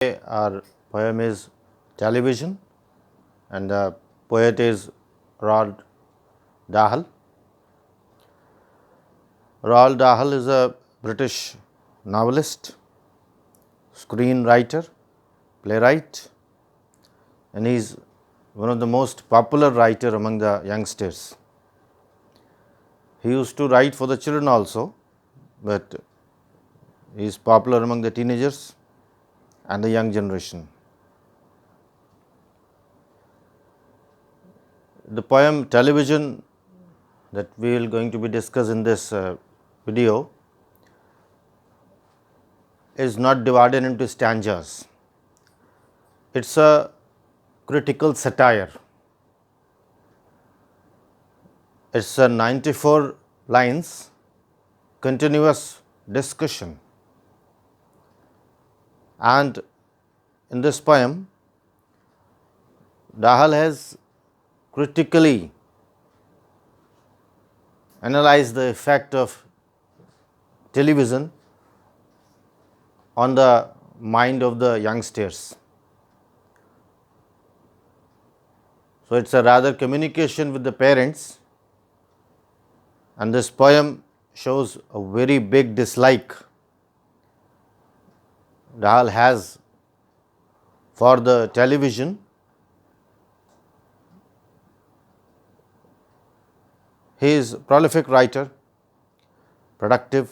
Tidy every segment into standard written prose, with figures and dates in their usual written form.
Our poem is Television, and the poet is Roald Dahl. Roald Dahl is a British novelist, screenwriter, playwright, and he is one of the most popular writer among the youngsters. He used to write for the children also, but he is popular among the teenagers and the young generation. The poem Television that we are going to be discussed in this video is not divided into stanzas. It's a critical satire. It's a 94 lines continuous discussion. And in this poem, Dahl has critically analyzed the effect of television on the mind of the youngsters. So, it's a rather communication with the parents, and this poem shows a very big dislike Dahl has for the television. He is a prolific writer, productive,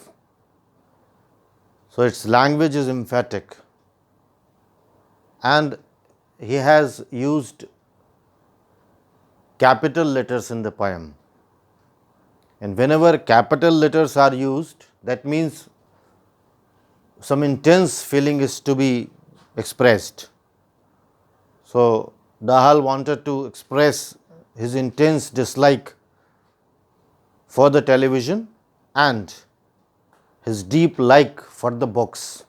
so its language is emphatic, and he has used capital letters in the poem. And whenever capital letters are used, that means some intense feeling is to be expressed. So, Dahl wanted to express his intense dislike for the television and his deep like for the books.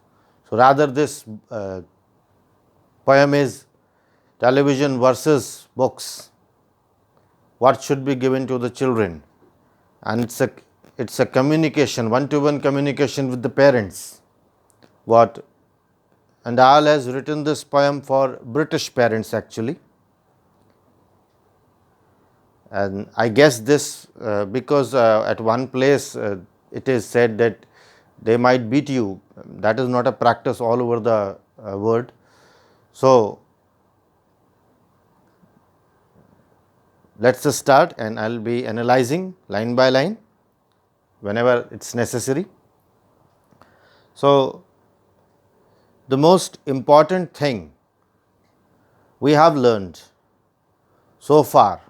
So, rather this poem is television versus books, what should be given to the children, and it's a communication, one-to-one communication with the parents. And Dahl has written this poem for British parents actually. And I guess this because at one place it is said that they might beat you. That is not a practice all over the world. So, let us start, and I will be analyzing line by line whenever it is necessary. So, the most important thing we have learned so far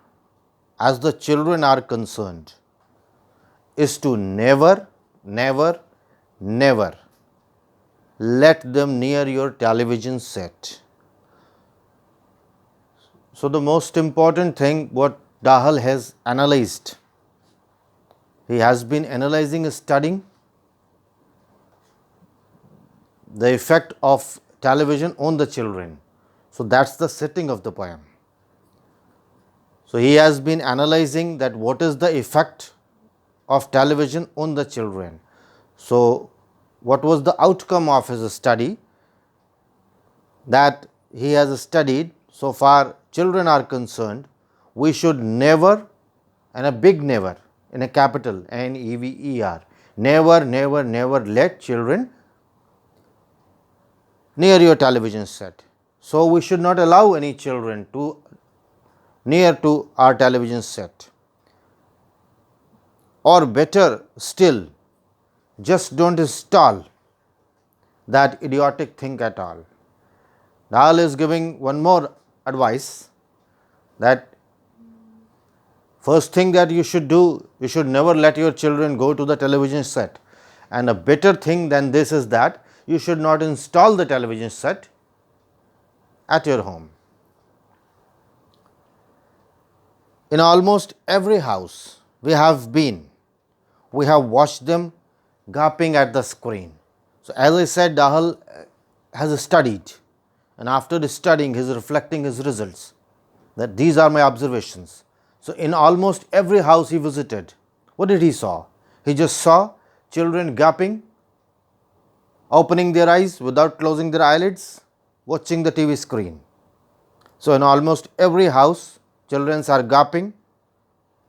as the children are concerned is to never let them near your television set. So, the most important thing what Dahl has analyzed, he has been analyzing, studying the effect of television on the children. So, that is the setting of the poem. So, he has been analyzing that what is the effect of television on the children. So, what was the outcome of his study? That he has studied, so far children are concerned, we should never, and a big never, in a capital NEVER, never let children near your television set. So, we should not allow any children to near to our television set, or better still, just do not install that idiotic thing at all. Dahl is giving one more advice, that first thing that you should do, you should never let your children go to the television set, and a better thing than this is that you should not install the television set at your home. In almost every house we have watched them gaping at the screen. So, as I said, Dahl has studied, and after studying he is reflecting his results, that these are my observations. So, in almost every house he visited, what did he saw? He just saw children gaping, opening their eyes without closing their eyelids, watching the TV screen. So, in almost every house, children are gaping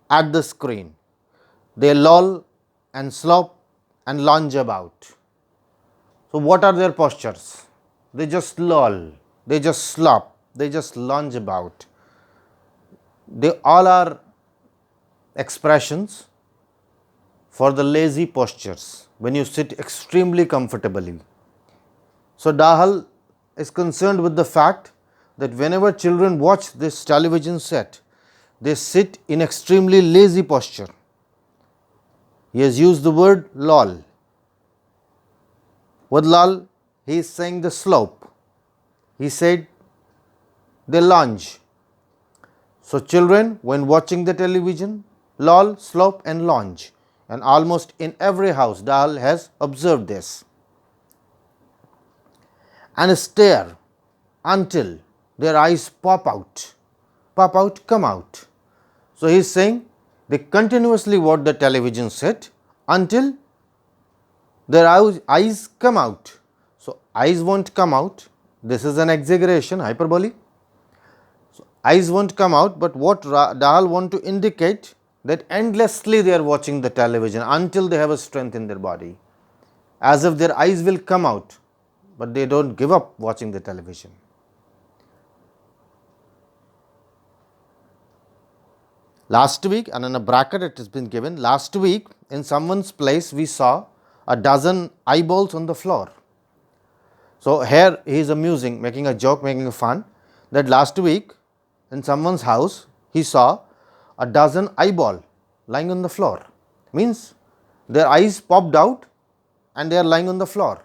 at the screen. They loll and slop and lunge about. So, what are their postures? They just loll, they just slop, they just lunge about. They all are expressions for the lazy postures when you sit extremely comfortably. So, Dahl is concerned with the fact that whenever children watch this television set, they sit in extremely lazy posture. He has used the word loll. With loll, he is saying the slope. He said they lunge. So, children when watching the television, loll, slope and lunge, and almost in every house Dahl has observed this, and stare until their eyes pop out, come out. So, he is saying they continuously watch the television set until their eyes come out. So, eyes won't come out, this is an exaggeration, hyperbole. So, eyes won't come out, but what Dahl want to indicate that endlessly they are watching the television until they have a strength in their body, as if their eyes will come out, but they don't give up watching the television. Last week, and in a bracket it has been given, last week in someone's place we saw a dozen eyeballs on the floor. So, here he is amusing, making a joke, making a fun, that last week in someone's house he saw a dozen eyeball lying on the floor, means their eyes popped out and they are lying on the floor.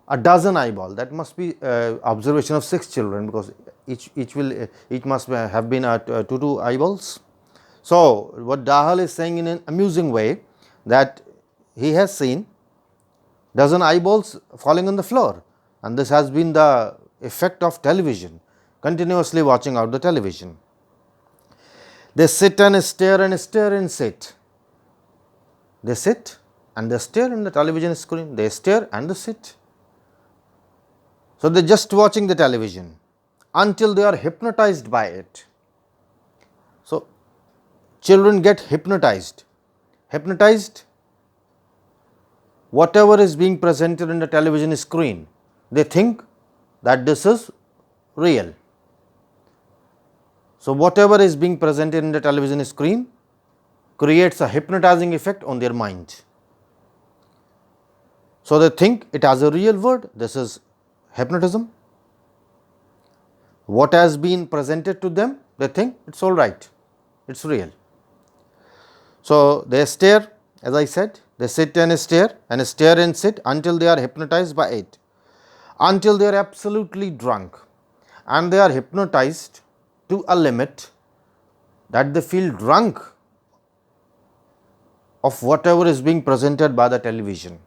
A dozen eyeball, that must be observation of 6 children, because each must have been 2 eyeballs. So, what Dahl is saying in an amusing way, that he has seen dozen eyeballs falling on the floor, and this has been the effect of television, continuously watching out the television. They sit and stare and stare and sit. They sit and they stare in the television screen, they stare and they sit. So, they are just watching the television until they are hypnotized by it. So, children get hypnotized. Hypnotized, whatever is being presented in the television screen, they think that this is real. So, whatever is being presented in the television screen creates a hypnotizing effect on their mind. So, they think it has a real word, this is hypnotism. What has been presented to them, they think it is all right, it is real. So, they stare, as I said, they sit and stare and sit until they are hypnotized by it, until they are absolutely drunk, and they are hypnotized to a limit that they feel drunk of whatever is being presented by the television.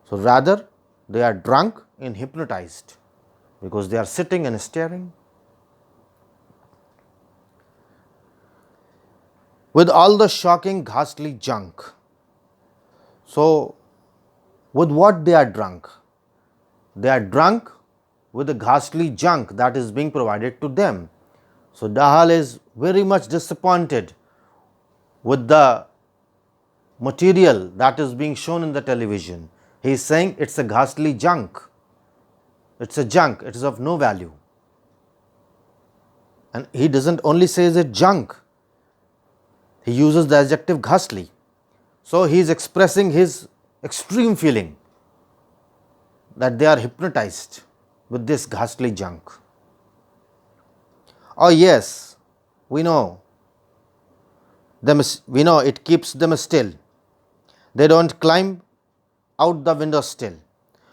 So, rather they are drunk and hypnotized, because they are sitting and staring. With all the shocking ghastly junk. So, with what they are drunk? They are drunk with the ghastly junk that is being provided to them. So, Dahl is very much disappointed with the material that is being shown in the television. He is saying it is a ghastly junk, it is a junk, it is of no value. And he does not only say it junk, he uses the adjective ghastly. So, he is expressing his extreme feeling that they are hypnotized with this ghastly junk. Oh yes, we know it keeps them still, they do not climb out the window still.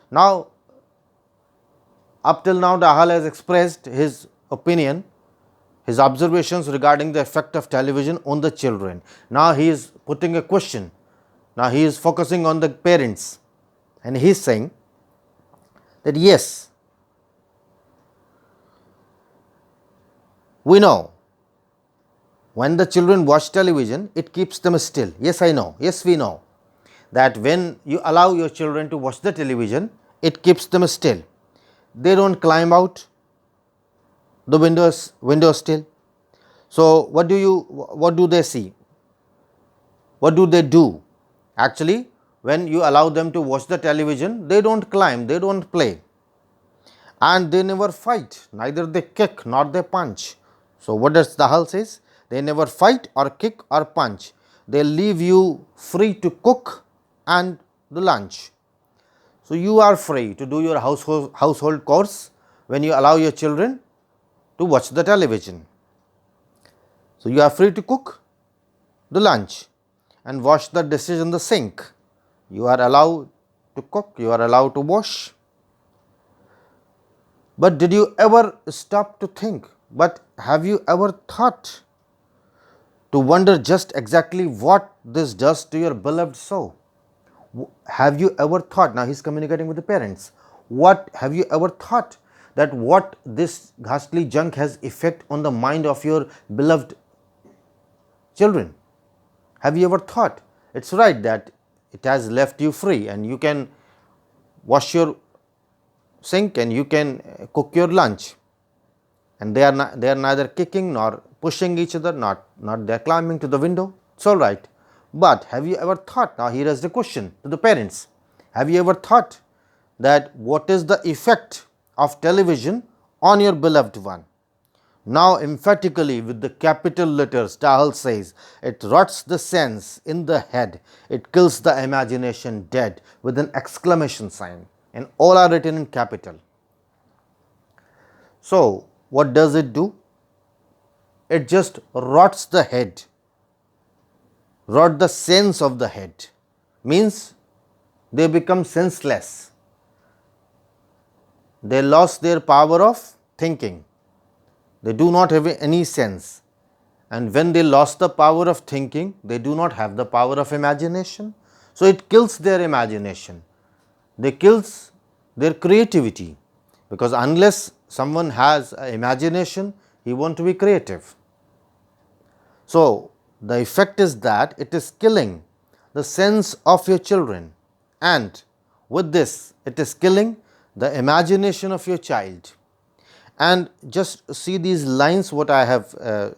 Now, up till now Dahl has expressed his opinion, his observations regarding the effect of television on the children. Now, he is putting a question, now he is focusing on the parents, and he is saying that yes, we know when the children watch television, it keeps them still. Yes, I know, yes, we know that when you allow your children to watch the television, it keeps them still. they don't climb out the window still. So, what do they see? What do they do? Actually, when you allow them to watch the television, they don't climb, they don't play, and they never fight, neither they kick nor they punch. So, what does the Dahl says? They never fight or kick or punch. They leave you free to cook and do lunch. So, you are free to do your household chores when you allow your children to watch the television. So, you are free to cook the lunch and wash the dishes in the sink. You are allowed to cook, you are allowed to wash. But did you ever stop to think? But have you ever thought to wonder just exactly what this does to your beloved soul? Have you ever thought? Now he is communicating with the parents. What have you ever thought that what this ghastly junk has effect on the mind of your beloved children? Have you ever thought? It's right that it has left you free and you can wash your sink and you can cook your lunch, and they are neither kicking nor pushing each other, not they are climbing to the window. It's all right. But have you ever thought? Now here is the question to the parents. Have you ever thought that what is the effect of television on your beloved one? Now emphatically with the capital letters, Dahl says, it rots the sense in the head, it kills the imagination dead, with an exclamation sign, and all are written in capital. So, what does it do? It just rots the head, rot the sense of the head, means they become senseless, they lost their power of thinking. They do not have any sense, and when they lost the power of thinking, they do not have the power of imagination. So, it kills their imagination, they kills their creativity, because unless someone has imagination, he won't be creative. So, the effect is that it is killing the sense of your children, and with this it is killing the imagination of your child. And just see these lines what I have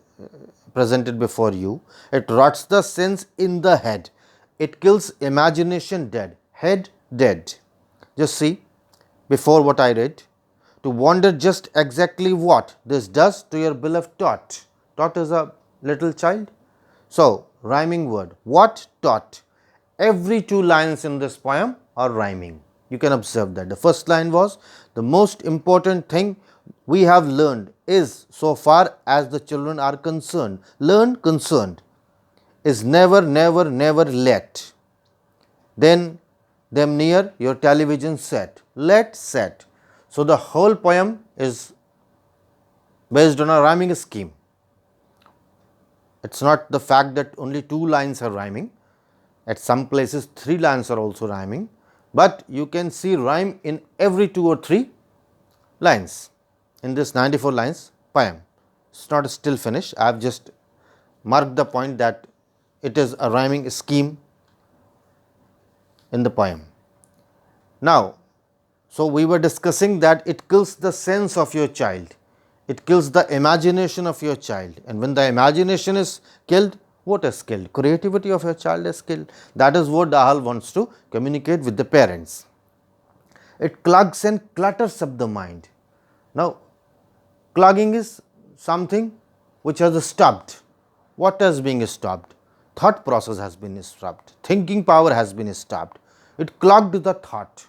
presented before you. It rots the sense in the head, it kills imagination dead, head dead. Just see before what I read, to wonder just exactly what this does to your beloved tot. Tot is a little child. So, rhyming word, what tot. Every two lines in this poem are rhyming. You can observe that. The first line was, the most important thing we have learned is, so far as the children are concerned, learn concerned, is never, never, never let then them near your television set, let set. So, the whole poem is based on a rhyming scheme. It is not the fact that only two lines are rhyming, at some places three lines are also rhyming, but you can see rhyme in every two or three lines in this 94 lines poem. It is not still finished, I have just marked the point that it is a rhyming scheme in the poem. Now, so we were discussing that it kills the sense of your child, it kills the imagination of your child, and when the imagination is killed, what is killed? Creativity of your child is killed. That is what Dahl wants to communicate with the parents. It clogs and clutters up the mind. Now, clogging is something which has stopped. What is being stopped? Thought process has been stopped, thinking power has been stopped. It clogged the thought,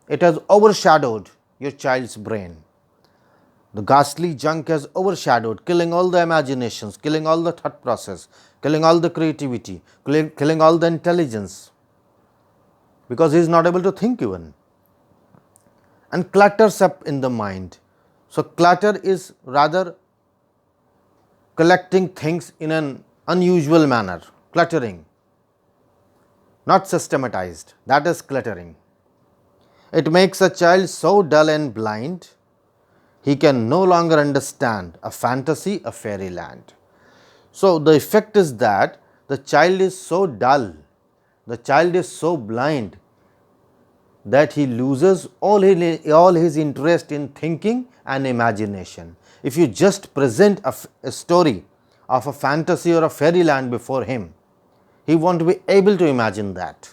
it has overshadowed your child's brain. The ghastly junk has overshadowed, killing all the imaginations, killing all the thought process, killing all the creativity, killing all the intelligence, because he is not able to think even, and clutters up in the mind. So, clutter is rather collecting things in an unusual manner, cluttering, not systematized, that is cluttering. It makes a child so dull and blind, he can no longer understand a fantasy, a fairyland. So, the effect is that the child is so dull, the child is so blind, that he loses all his interest in thinking and imagination. If you just present a story of a fantasy or a fairyland before him, he won't be able to imagine that,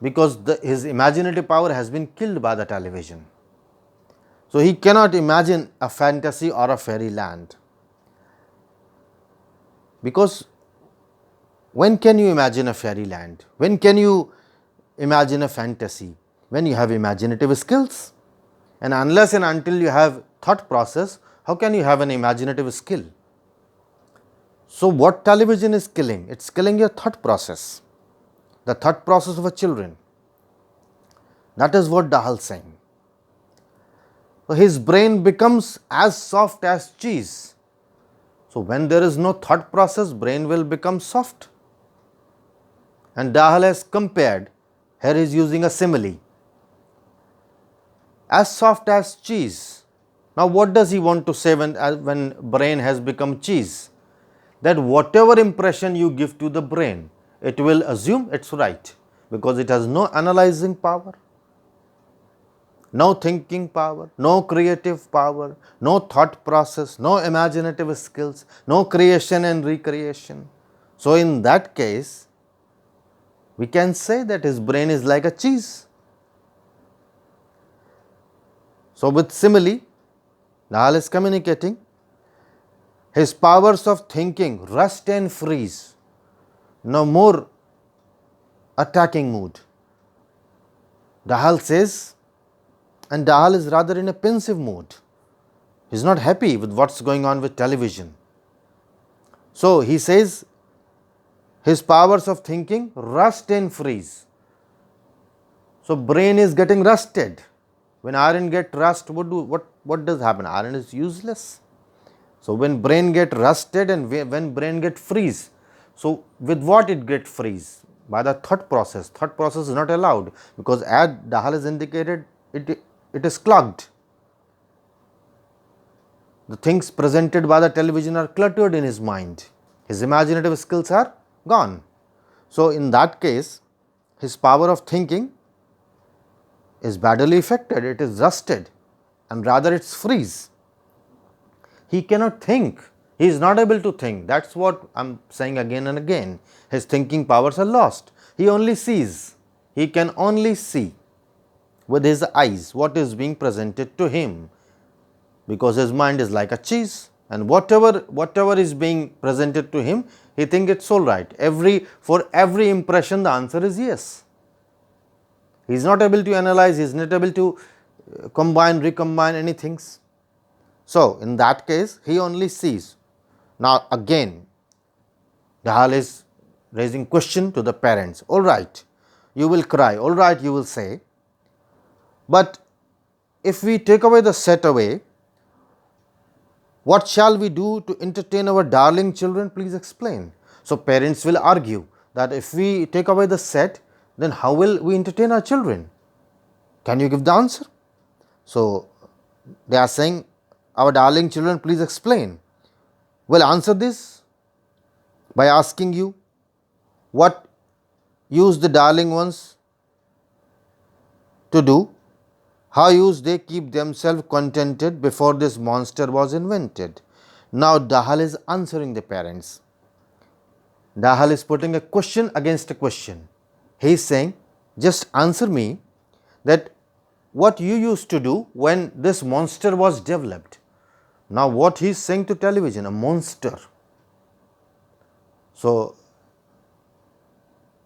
because his imaginative power has been killed by the television. So, he cannot imagine a fantasy or a fairyland, because when can you imagine a fairyland? When can you imagine a fantasy? When you have imaginative skills, and unless and until you have thought process, how can you have an imaginative skill? So, what television is killing? It is killing your thought process, the thought process of a children. That is what Dahl is saying. So, his brain becomes as soft as cheese. So, when there is no thought process, brain will become soft. And Dahl has compared, here he is using a simile, as soft as cheese. Now, what does he want to say when brain has become cheese? That whatever impression you give to the brain, it will assume it is right, because it has no analyzing power, no thinking power, no creative power, no thought process, no imaginative skills, no creation and recreation. So, in that case, we can say that his brain is like a cheese. So, with simile, Dahl is communicating his powers of thinking rust and freeze, no more attacking mood. Dahl says, and Dahl is rather in a pensive mood. He is not happy with what is going on with television. So, he says his powers of thinking rust and freeze. So, brain is getting rusted. When iron get rust, what does happen? Iron is useless. So, when brain get rusted and when brain get freeze, so with what it get freeze? By the thought process. Thought process is not allowed, because as Dahl has indicated, it is clogged. The things presented by the television are cluttered in his mind. His imaginative skills are gone. So, in that case, his power of thinking is badly affected, it is rusted, and rather it is freeze. He cannot think, he is not able to think. That is what I am saying again and again. His thinking powers are lost. He only sees, he can only see with his eyes what is being presented to him, because his mind is like a cheese, and whatever is being presented to him, he thinks it is all right. For every impression, the answer is yes. He is not able to analyze, he is not able to combine, recombine anything. So, in that case, he only sees. Now, again, Dahl is raising question to the parents. All right, you will cry, all right, you will say, but if we take away the set away, what shall we do to entertain our darling children? Please explain. So, parents will argue that if we take away the set, then how will we entertain our children? Can you give the answer? So, they are saying, our darling children, please explain. Well, answer this by asking you, what use the darling ones to do? How used they keep themselves contented before this monster was invented? Now, Dahl is answering the parents. Dahl is putting a question against a question. He is saying, just answer me that what you used to do when this monster was developed. Now, what he is saying to television, a monster. So,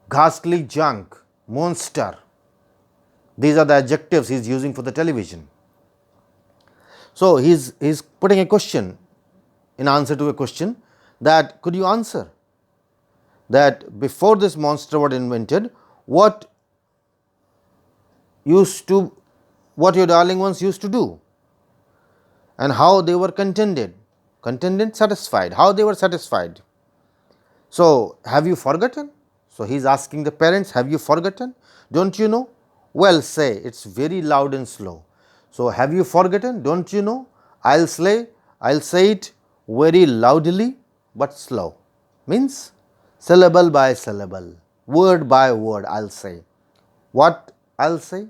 ghastly junk, monster. These are the adjectives he is using for the television. So, he is putting a question in answer to a question, that could you answer that before this monster was invented, what your darling ones used to do, and how they were contented, satisfied, how they were satisfied. So, have you forgotten? So, he is asking the parents, have you forgotten? Don't you know? Well, say, it is very loud and slow. So, have you forgotten? Don't you know? I will say it very loudly but slow. Means syllable by syllable, word by word, I will say. What I'll say?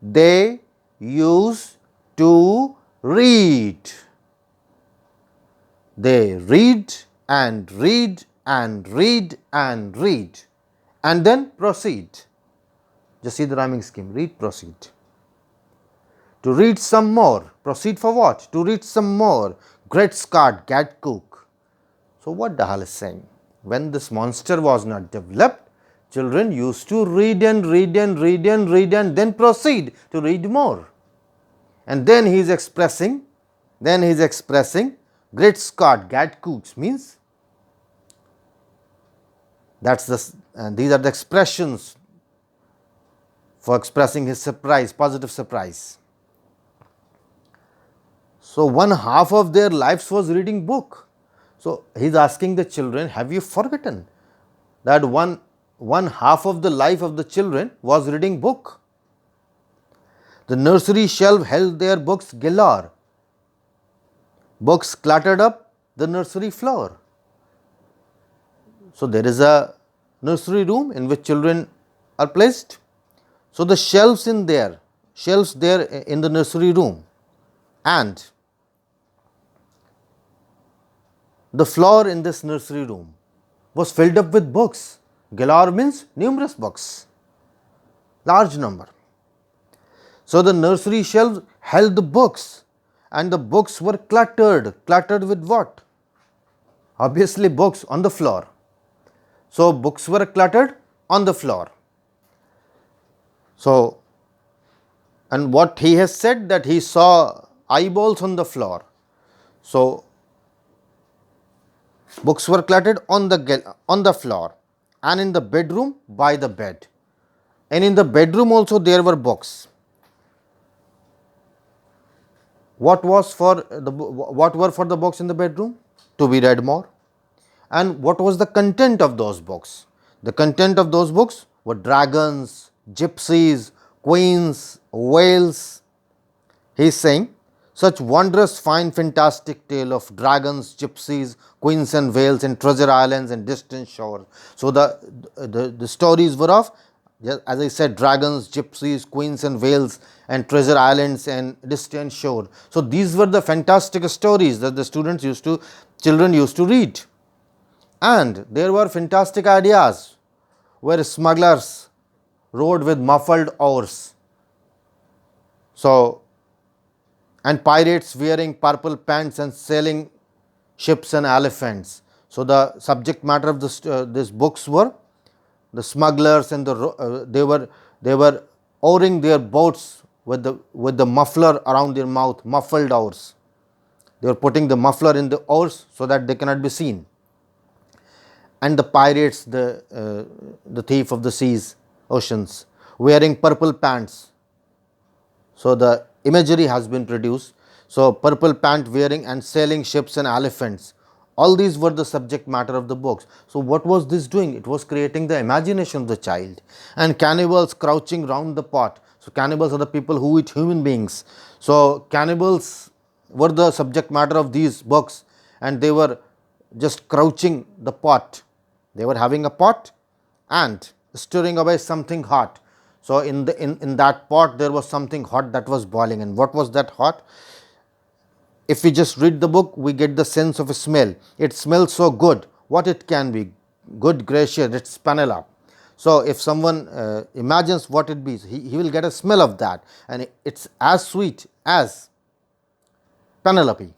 They used to read. They read and read and read and read and then proceed. Just see the rhyming scheme. Read, proceed. To read some more. Proceed for what? To read some more. Great Scott, cat cook. So, what Dahl is saying? When this monster was not developed, children used to read and read and read and read and then proceed to read more. And then he is expressing, Great Scott, cat cooks means that's the these are the expressions for expressing his surprise, positive surprise. So, one half of their lives was reading book. So, he is asking the children, have you forgotten that one half of the life of the children was reading book? The nursery shelf held their books galore. Books cluttered up the nursery floor. So, there is a nursery room in which children are placed. So, the shelves there in the nursery room, and the floor in this nursery room was filled up with books. Galore means numerous books, large number. So, the nursery shelves held the books and the books were cluttered. Cluttered with what? Obviously, books on the floor. So, books were cluttered on the floor. So, and what he has said, that he saw eyeballs on the floor. So, books were cluttered on the floor, and in the bedroom by the bed, and in the bedroom also there were books. What were for the books in the bedroom? To be read more. And what was the content of those books? The content of those books were dragons, gypsies, queens, whales. He is saying, such wondrous, fine, fantastic tale of dragons, gypsies, queens and whales and treasure islands and distant shores. So, the stories were of, as I said, dragons, gypsies, queens and whales and treasure islands and distant shore. So, these were the fantastic stories that the children used to read. And there were fantastic ideas where smugglers rode with muffled oars. So, and pirates wearing purple pants and sailing ships and elephants. So, the subject matter of these books were the smugglers, and they were oaring their boats with the muffler around their mouth, muffled oars. They were putting the muffler in the oars so that they cannot be seen. And the pirates, the thief of the seas, oceans, wearing purple pants. So, the imagery has been produced. So, purple pant wearing and sailing ships and elephants. All these were the subject matter of the books. So, what was this doing? It was creating the imagination of the child. And cannibals crouching round the pot. So, cannibals are the people who eat human beings. So, cannibals were the subject matter of these books, and they were just crouching the pot. They were having a pot and stirring away something hot. So, in that pot there was something hot that was boiling, and what was that hot? If we just read the book, we get the sense of a smell. It smells so good. What it can be? Good gracious, it's Penelope. So, if someone imagines what it be, he will get a smell of that, and it's as sweet as Penelope.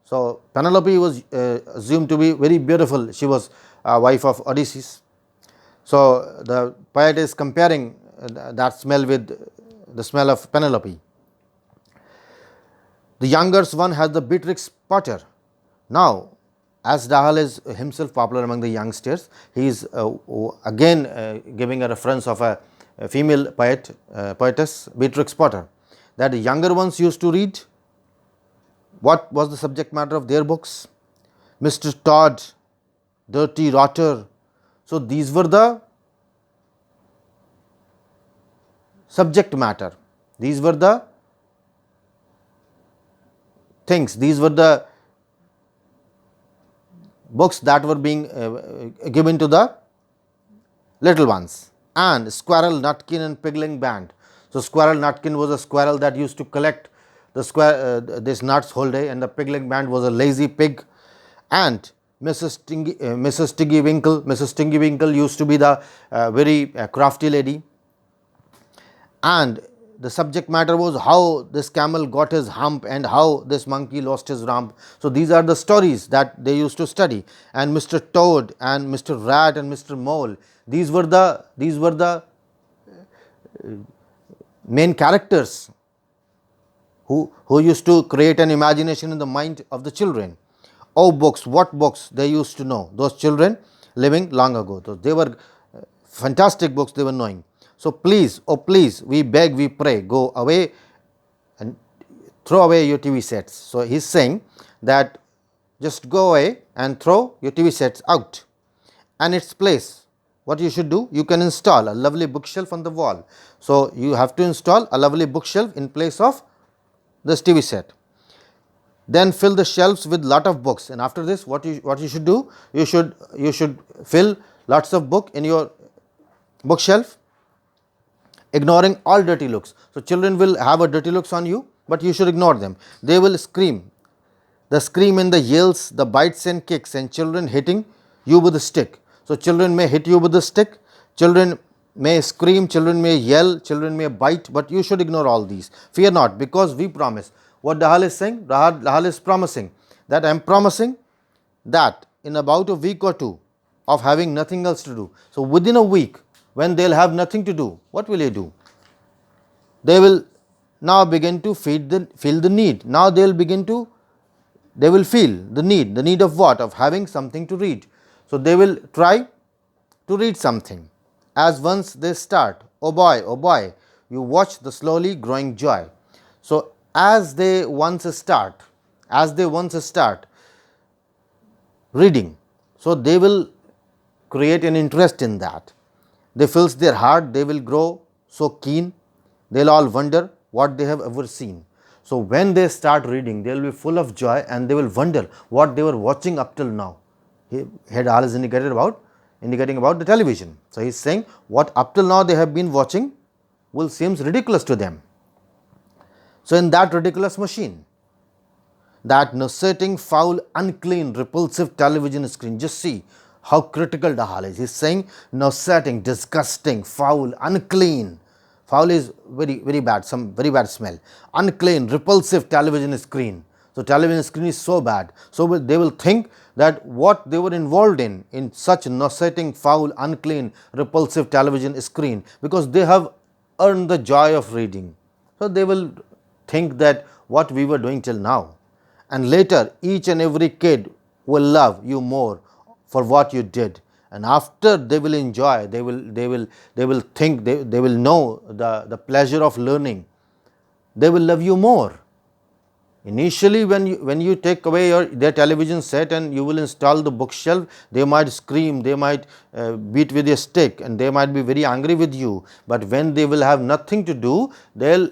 So, Penelope was assumed to be very beautiful. She was a wife of Odysseus. So, the poet is comparing that smell with the smell of Penelope. The younger one has the Beatrix Potter. Now, as Dahl is himself popular among the youngsters, he is again giving a reference of a female poetess, Beatrix Potter, that the younger ones used to read. What was the subject matter of their books? Mr. Todd, Dirty Rotter. So, these were the subject matter. These were the things, these were the books that were being given to the little ones. and Squirrel, Nutkin and Pigling Band. So, Squirrel Nutkin was a squirrel that used to collect this nuts whole day, and the Pigling Band was a lazy pig. And Mrs. Tiggy Winkle used to be the very crafty lady, and the subject matter was how this camel got his hump and how this monkey lost his rump. So, these are the stories that they used to study, and Mr. Toad and Mr. Rat and Mr. Mole, these were the main characters who used to create an imagination in the mind of the children. Oh, books, what books they used to know, those children living long ago. So, they were fantastic books they were knowing. So, please, oh please, we beg, we pray, go away and throw away your TV sets. So, he is saying that just go away and throw your TV sets out, and its place, what you should do, you can install a lovely bookshelf on the wall. So, you have to install a lovely bookshelf in place of this TV set. Then fill the shelves with lot of books, and after this what you should do, you should fill lots of book in your bookshelf, ignoring all dirty looks. So, children will have a dirty looks on you, but you should ignore them. They will scream, the scream and the yells, the bites and kicks, and children hitting you with a stick. So, children may hit you with a stick, children may scream, children may yell, children may bite, but you should ignore all these. Fear not, because we promise. What Dahl is saying? Dahl is promising that I am promising that in about a week or two of having nothing else to do. So, within a week, when they will have nothing to do, what will you do? They will now begin to feel the need. Now they will feel the need of what? Of having something to read. So, they will try to read something. As once they start, oh boy, you watch the slowly growing joy. So, as they once start reading, so they will create an interest in that. They fills their heart, they will grow so keen, they will all wonder what they have ever seen. So, when they start reading, they will be full of joy and they will wonder what they were watching up till now. Here Dahl is indicating about the television. So, he is saying what up till now they have been watching will seems ridiculous to them. So, in that ridiculous machine, that nauseating, foul, unclean, repulsive television screen, just see how critical Dahl is. He is saying nauseating, disgusting, foul, unclean. Foul is very bad, some very bad smell. Unclean, repulsive television screen. So, television screen is so bad. So, they will think that what they were involved in such nauseating, foul, unclean, repulsive television screen, because they have earned the joy of reading. So, they will think that what we were doing till now, and later each and every kid will love you more for what you did, and after they will enjoy, they will think, they will know the pleasure of learning, they will love you more. Initially, when you take away their television set and you will install the bookshelf, they might scream, they might beat with a stick, and they might be very angry with you. But when they will have nothing to do, they'll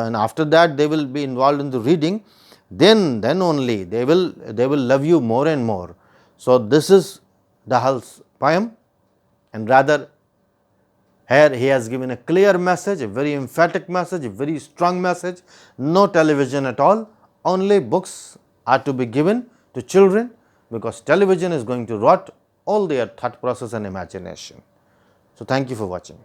and after that they will be involved in the reading. Then only they will love you more and more. So, this is Dahl's poem, and rather here he has given a clear message, a very emphatic message, a very strong message. No television at all. Only books are to be given to children, because television is going to rot all their thought process and imagination. So, thank you for watching.